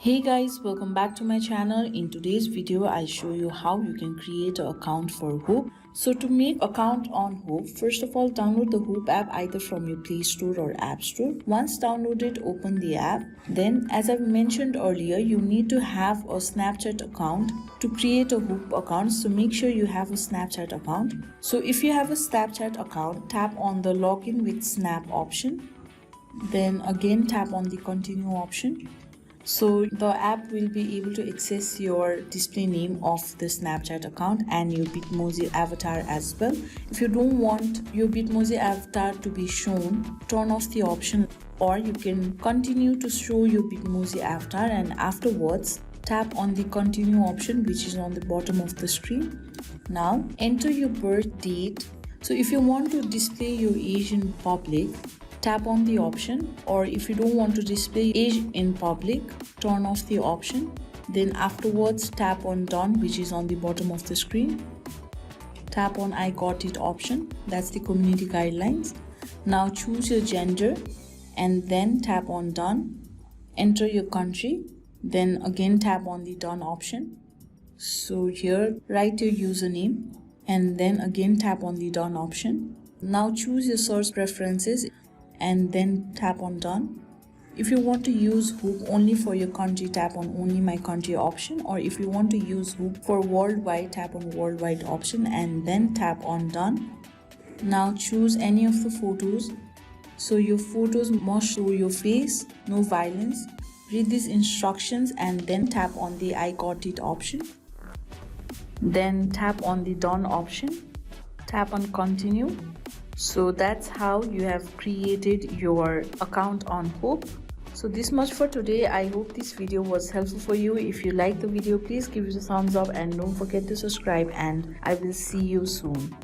Hey guys, welcome back to my channel. In today's video I'll show you how you can create an account for Hoop. So to make account on Hoop, first of all download the Hoop app either from your Play Store or App Store. Once downloaded, open the app. Then as I've mentioned earlier, you need to have a Snapchat account to create a Hoop account. So make sure you have a Snapchat account. So if you have a Snapchat account, tap on the login with Snap option. Then again tap on the continue option. So the app will be able to access your display name of the Snapchat account and your Bitmoji avatar as well. If you don't want your Bitmoji avatar to be shown, turn off the option, or you can continue to show your Bitmoji avatar and afterwards tap on the continue option, which is on the bottom of the screen. Now enter your birth date. So if you want to display your age in public, tap on the option, or if you don't want to display age in public, turn off the option. Then afterwards tap on done, which is on the bottom of the screen. Tap on I got it option, that's the community guidelines. Now choose your gender and then tap on done. Enter your country, then again tap on the done option. So here write your username and then again tap on the done option. Now choose your source preferences and then tap on done. If you want to use Hoop only for your country, tap on only my country option, or if you want to use Hoop for worldwide, tap on worldwide option and then tap on done. Now choose any of the photos. So your photos must show your face, no violence. Read these instructions and then tap on the I got it option. Then tap on the done option. Tap on continue. So that's how you have created your account on Hoop. So this much for today. I hope this video was helpful for you. If you like the video, please give it a thumbs up and don't forget to subscribe, and I will see you soon.